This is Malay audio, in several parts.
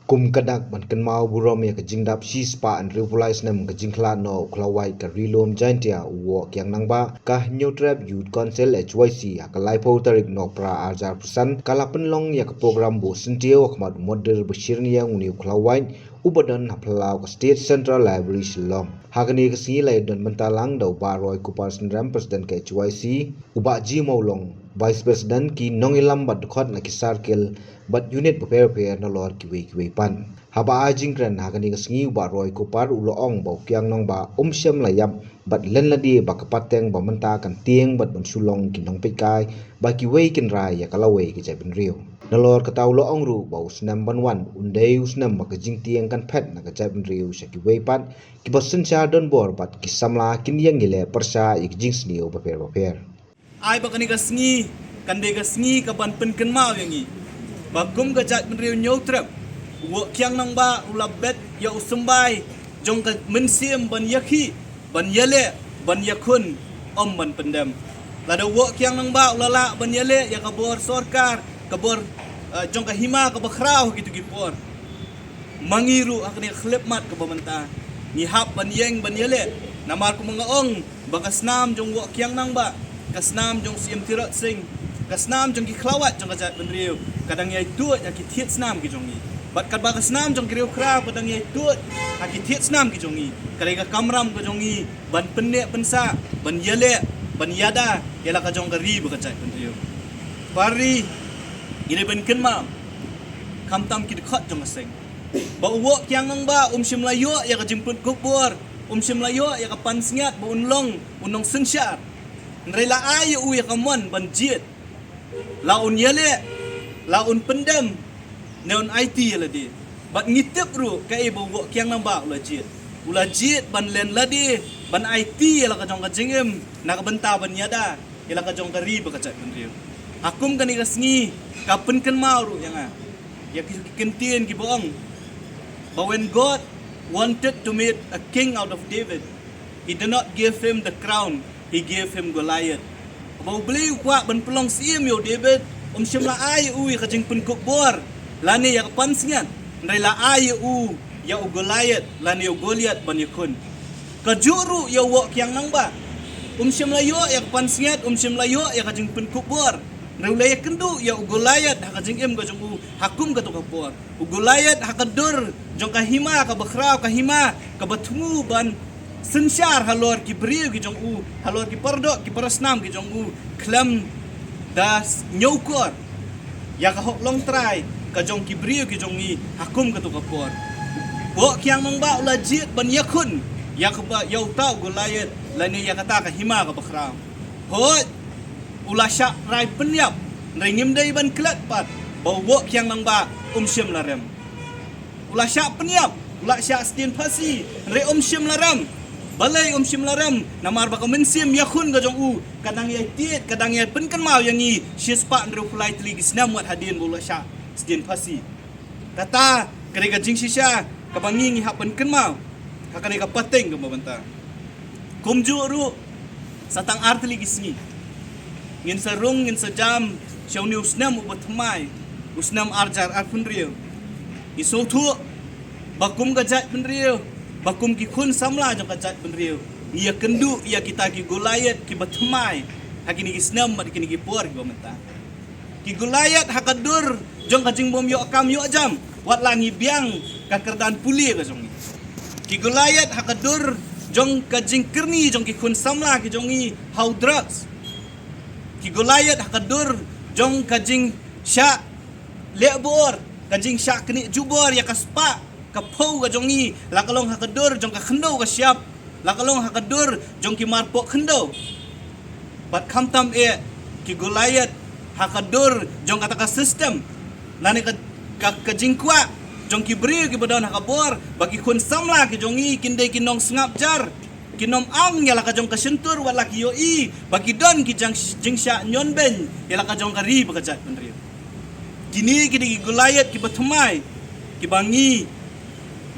kum kadak ban kan mau burom ya ka jingdap si spa and realize nam ka jingkla no klawai ka rilom jantia wo kyang nangba ka neutrap youth council HYC ka laipo tarik no pra arjar pusan kala penlong ya ka program bo sentio khmat model bashir ni yang uni klawai ubadan haplau ka state central library silom hagani ka si lai don mentalang dau baroi ku ram president ka HYC uba ji maulong vice president ki nongilam bad khot na ki circle but unit prepare na lor ki we pan haba ajing kran hagani ngi ba roi ko par ulo ong ba kyang nong ba shem layam but len ladi ba kapateng ba menta kan tieng but ban sulong ki nong pekai ba ki we kin rai ya kala we ki jabin rio na lor ka taw lo ong ru ba usnam ban wan undei usnam ba ka jing tieng kan phet na ka jabin rio sha ki we pan ki ba sun cha don bor but ki samla kin yang ile persa ik jing snio ba per ai ba kani ka sngi kan de ka sngi ka ban pen kan mau yang i bagum ka jat menriu nyautrap wo kyang nang ba ulabet ya usumbai jong ka mensim ban yakhi ban yale ban yakun ban pendam lada wo kyang nang ba ulala ban yale ya ka bor sarkar ka bor jong ka hima ka bakrau gitu gipor mangiru akni khlipmat ka bamanta ni hap ban yeng ban yale namar ku mangaong bakasnam jong wo kyang nang ba kasnam jong sim tirat sing kasnam jong ki klawat jong kajat benriu kadang yai tuat ya ki thiet snam ki jongi bat kad ba kasnam jong kriu kra kadang yai tuat ha ki thiet snam ki jongi kadai ka kamram ka jongi ban penne pensa ban yale ban yada yala ka jong ka ri ba kajat benriu pari ine ben kenma kamtam ki khot jong aseng ba wo kyang nang ba sim layo ya ka jimput kubur sim layo ya ka pansngat ba unlong sensyar nrela ay u ya ka mon ban jiet laun yale laun pendam neon IT ladi bat ngitip ru ka ibu wo kyang namba ula jit ban len ladi ban IT la ka jong ka jingem na ka benta ban yada ila ka jong ka ri ba ka chat ban riu hakum kan iga sngi ka pen kan mau ru yang ya ki kentien ki boong but when God wanted to make a king out of David, he did not give him the crown, he gave him Goliath. Bau beli kuat ban pelong sim yo David sim la ai u ka jing pen kok bor lani ya pan singan ndai la ai u ya Goliath lani yo Goliath ban yakun ka juru ya wo kyang nang ba sim la yo ya pan singat sim la yo ya ka jing pen kok bor ndai la ya kendu ya Goliath ka jing em ka jong u hakum ka to ka bor Goliath ha ka dur jong ka hima ka bakrau ka hima ka batmu ban sensyar halor ki beriu ki jong u halor ki pardok ki parasnam ki jong u klam das nyokor ya ka hok long try ka jong ki beriu ki jong ni hakum ka to ka por bo kyang mang ba ula jit ban yakun ya ka ba yau tau Goliath lani ya kata ka hima ka bakram hot ula syak rai penyap ringim dai ban klat pat bo kyang mang ba sim larem ula syak penyap ula syak stin pasi re sim laram balai sim laram namar ba mensim yakun ga jong u kadang yai tiet kadang yai pen kan mau yang i shispa ndru flight ligi snam wat hadin bola sha stin pasi kata kare ga jing shisha ka bangi ngi hapen kan mau ka kare ka pateng ga mabanta kumju ru satang art ligi sngi ngin sarung ngin sajam shaw ni usnam u batmai usnam arjar arpun riu iso thu bakum ga jat pen riu bakum ki khun samla jong kajat benriu ia kendu ia kita ki Goliath ki batmai hakini ki snam mat kini ki por ki bamenta ki Goliath hakadur jong kajing bom yo akam yo jam wat langi biang ka kerdan puli ka jong ki Goliath hakadur jong kajing kerni jong ki khun samla ki jongi how drugs ki Goliath hakadur jong kajing sya lebor kajing sya kini jubor ya kaspa kapau ka jongi lakalong hakadur jong ka khendo ka siap lakalong hakadur jong ki marpok khendo bat khamtam ki Goliath hakadur jong kata ka system lani ka jingkwa jong ki bri ki badon hakabor bagi kun samla ki jongi kindai kinong sngap jar kinom ang yala ka jong ka sentur wala ki yo i bagi don ki jingsha nyon ben yala ka jong ka ri bakajat benri kini ki Goliath ki batumai ki bangi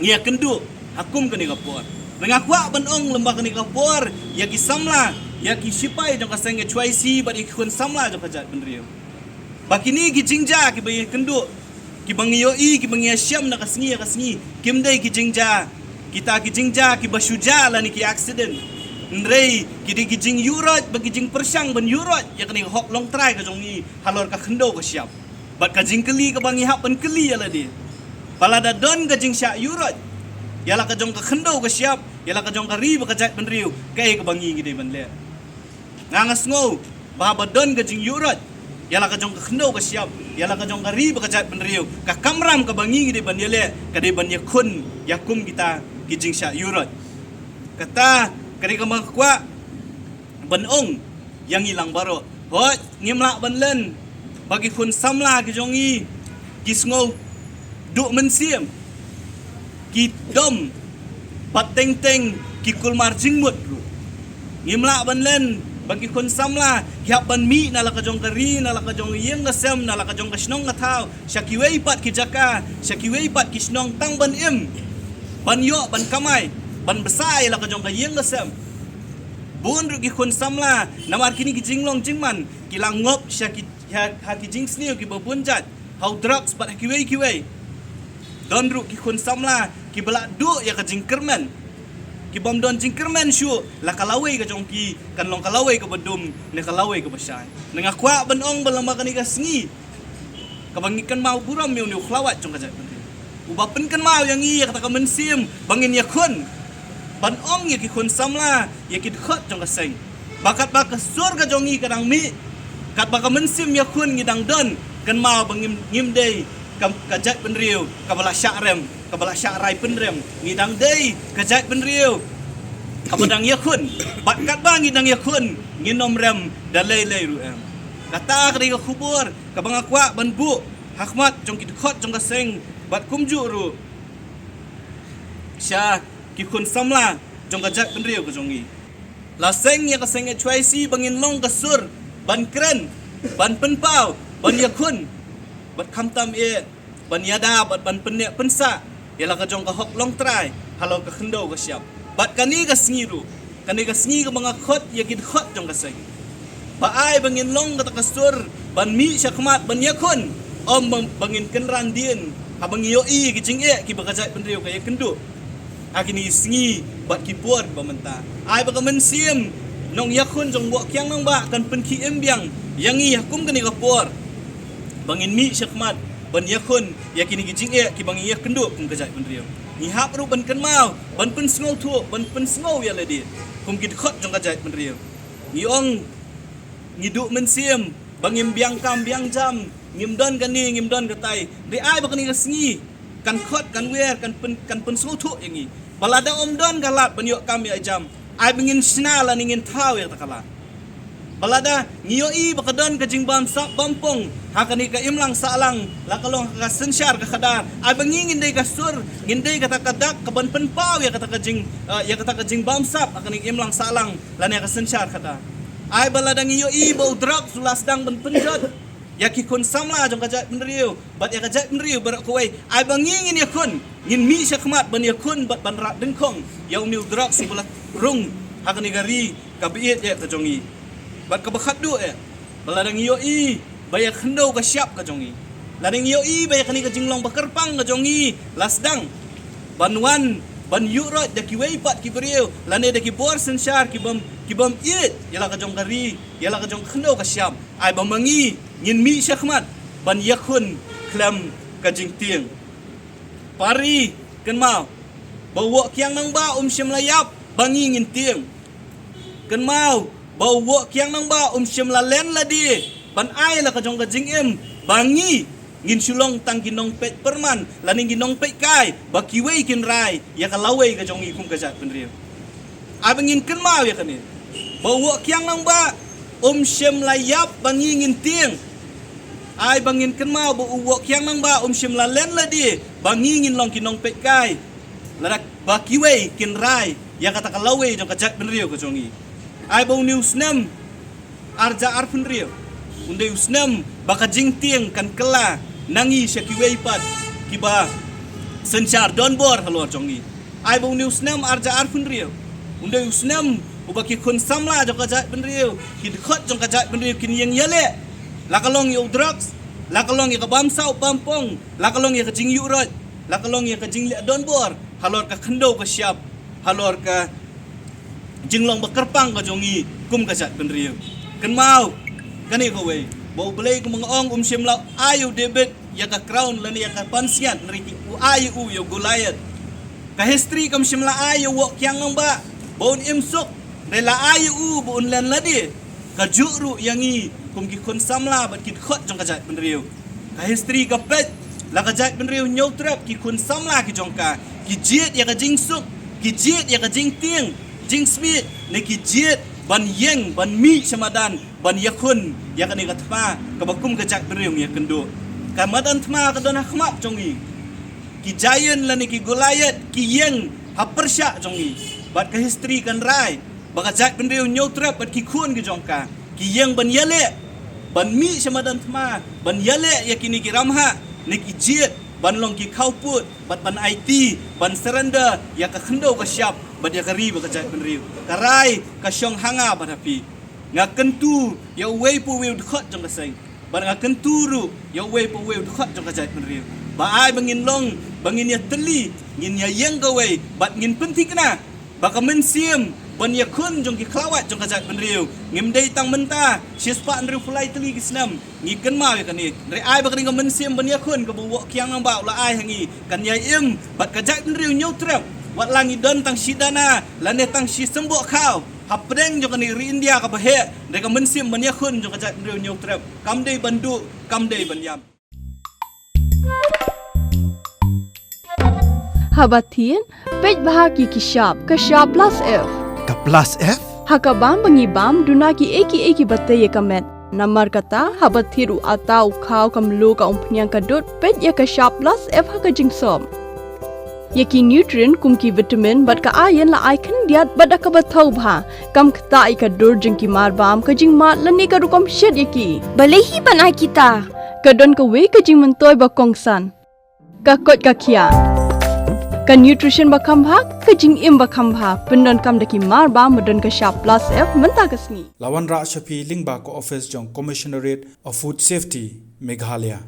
ngia kendu hakum kani kapor ngakwa banong lembah kani kapor ya ki samla ya ki sipai jong kaseng HYC bat ikun samla jong kajat benriu bakini ki jingja ki bayi kendu ki bang yo i ki bang ya syam na kasngi kim dai ki jingja kita ki jingja ki basuja la ni ki accident nrei ki di ki jing yurot bagi jing persang ban yurot ya kani hok long try ka jong i halor ka khendo ka syam bat ka jing keli ka bang i hap ban keli ya la di palada don ka jing sya yurot ya la ka jong ka khendo ka syam ya la ka jong ka ri ba ka jat ban riu kai ka bang i gi dei ban le ngangas ngo ba ba don ka jing yurot ya la ka jong ka khendo ka syam ya la ka jong ka ri ba ka jat ban riu ka kamram ka bang i gi dei ban ya le ka dei ban ya kun ya kum kita ki jing sya yurot kata kari ka makwa banong yang ilang baro hot ngimla banlen bagi kun samla ki jongi kisngo du mensiem ki dom pateng teng ki kulmar jingmut ngimla banlen bagi kun samla hiap ban mi na la ka jong kari na la ka jong yeng gasem na la ka jong kasnong ngathau syakiwei pat ki jaka syakiwei pat ki snong tang ban im ban yo ban kamai ban besai la ka jong ka yeng gasem bun ru ki kun samla namar kini ki jinglong jingman ki langop sya ki ha ki jing sniu ki babunjat how drugs pat ki wei don ru ki kun samla ki belak du ya ka jingkermen ki bom don jingkermen syu la kalawei ka jong ki kan long kalawei ka badum ne kalawei ka basai nenga kwa banong balama kani ka sngi ka bangikan mau buram meu ne khlawat jong ka jat ubapen kan mau yang i kata ka mensim bangin ya kun ban ong ya ki kun samla ya ki khot jong ka seng bakat ba ka sur ka jongi kadang mi kat ba ka mensim ya kun ngidang don kan mau bangim ngim dei kam kajat ben riu ka bala syarem ka bala syarai pen rem ngidang dei kajat ben riu ka badang ya kun bakat ba ngidang ya kun nginom rem dalai lei ru em kata ka ka kubur ka bang akwa ban bu hakmat jong ki khot jong ka seng bat kumju ru sya ki kun samla jong ka jat ben riu ka jongi la seng ya ka seng e chwai si bangin long ka sur ban kren ban penpau ban ya kun bat kham tam e ban yada bat ban penne pensa ya la ka jong ka hok long try halo ka khendo ka syap bat kani ka sngiru kani ka sngi ka mga khot ya ki khot jong ka seng ba ai bangin long ka ka sur ban mi syakmat ban ya kun om bangin kenran dien abang yo i ki jing e ki ba ka jat ben riu ka ya kendu akini sngi bat ki puar ba menta ai ba ka mensim nong yakun jong bo kyang nong ba kan pen ki embyang yangi yakum kani ka puar bangin mi syakmat ban yakun yakini ki jing e ki bangi yak kendu kum ka jat ben riu ni hap ru ban kan mau ban pen sngo thu ban pen sngo ya le di kum ki khot jong ka jat ben riu ni ong ni du mensim bangim byang kam byang jam ngim don kani ngim don ka tai ri ai ba kani ka sngi kan khot kan wer kan pen sngo thu yangi balada om don galat ban yo kam ya jam ai bingin snala ningin thau ya takala balada ngiyo i bakadon ka jingbam sa bampong hakani ka imlang salang lakalong ka sensyar ka kadar ai bangingin dei ka sur ngindei ka takadak ka ban penpau ya kata ka jing ya kata ka jingbam sap hakani imlang salang lane ka sensyar kada ai balada ngiyo i bau drug sulas dang ban penjot ya ki kun samla jong ka jat benriu bat ya ka jat benriu barak kuai ai bangingin ya kun ngin mi syakmat ban ya kun bat ban rak dengkong ya uniu drug si bulat rung hakani gari ka biit ya ka jongi bat ka bakhat du ya baladang yo i baya khendo ka syap ka jongi ladang yo i baya kani ka jinglong bakarpang ka jongi lasdang banwan ban yurot da ki wei pat ki beriu lane da ki bor sensyar ki bam it yala ka jong gari yala ka jong khendo ka syap ai bam mangi ngin mi syakmat ban yakun klam ka jing tieng pari kan mau bawa kiang nang ba syam layap bangi ngin tieng kan mau bawa kiang nang ba syam la len la di ban ai la ka jong ka jing em bangi ngin sulong tang ginong pet perman laning ginong pet kai bakiwei kin rai ya ka lawei ka jong ikum ka jat penriu abangin kan mau ya kani bawa kiang nang ba syam layap bangi ngin tieng ai bangin kan mau bawa kiang nang ba syam la len la di bangi ngin long kinong pet kai ladak bakiwei kin rai ya kata ka lawei jong ka jat penriu ka jong i ai bau news nam arja arpun rio unde usnam baka jingtiang kan kela nangi syakiwei pat kiba sensyar don bor halor jongi ai bau news nam arja arpun rio unde usnam ubaki kun samla jong ka jat ben rio kid khot jong ka jat ben rio kin yang yale lakalong yo drugs lakalong ya ka bam sau pampong, lakalong ya ka jing yurot, lakalong ya ka jing le don bor, halor ka khando ka siap, halor ka jinglong bakarpang ka jongi kum ka jat penriu. Kan mau, kan iko we. Bau belai ku mengong sim lau ayu debit ya ka crown lan ya ka pansian riki u ayu u yo gulayat. Ka history kam sim la ayu wok kyang nang ba. Bau imsuk rela ayu u bu un lan ladi. Ka juru yangi kum ki kon samla bat kit khot jong ka jat penriu. Ka history ka pet la ka jat penriu nyautrap ki kon samla ki jong ka. Ki jiet ya ka jing suk, ki jiet ya ka jing ting, jing smith ne ki jiet ban yeng ban mi samadan ban yakun ya kan ikat ma kabakum ka jak beriung ya kendo kamadan tma ka don khmap jongi ki giant lani ki golayat ki yeng hapersya jongi bat ka history kan rai baka jak beriung nyautrap bat ki kun ki jongka ki yeng ban yale ban mi samadan tma ban yale ya kini ki ramha ne ki jiet ban long ki kauput bat ban IT ban seranda ya ka kendo ka syap bat ya kari ba ka jat benriu karai ka syong hanga ba tapi nga kentu ya wei pu wei khot jong ka seng ban nga kentu ru ya wei pu wei khot jong ka jat benriu ba ai bangin long bangin ya teli ngin ya yeng ka wei bat ngin penting na ba ka men siem ban ya kun jong ki klawat jong ka jat benriu ngim dei tang menta sispa nriu fulai teli ki snam ngi ken ma ya kan ni re ai ba ka ngam men siem ban ya kun ka bu kyang ang ba la ai hangi kan ya im bat ka jat benriu nyutrap wat langi don tang sidana lane tang si sembok kau hapdeng jo kan ri India ka bahe de ka mensim ban ya khun jo ka jat riu nyok trap kam dei bandu kam dei ban yam Habatin pej bahaki ki shop plus F Ka plus F? hakabam bangi bam duna ki eki batte ye kamet namar kata habathiru atau khau kam lo ka umpnyang ka dot pej ya ka shop plus F haka jingsom Yaki nutrient kum ki vitamin bat ka iron la icon diat bat ka bathau bha kam khta I ka dur jing ki mar bam ka jing mat lani ka rukom shed yaki Balehi banai kita. ka don ka we ka jing mentoy ba kongsan ka kot ka khia ka nutrition ba kham bha ka jing im ba kham bha pendon kam daki mar bam madon ka sharp plus F menta ka sngi Lawan Ra Shafi Lingba ko office jong Commissionerate of Food Safety Meghalaya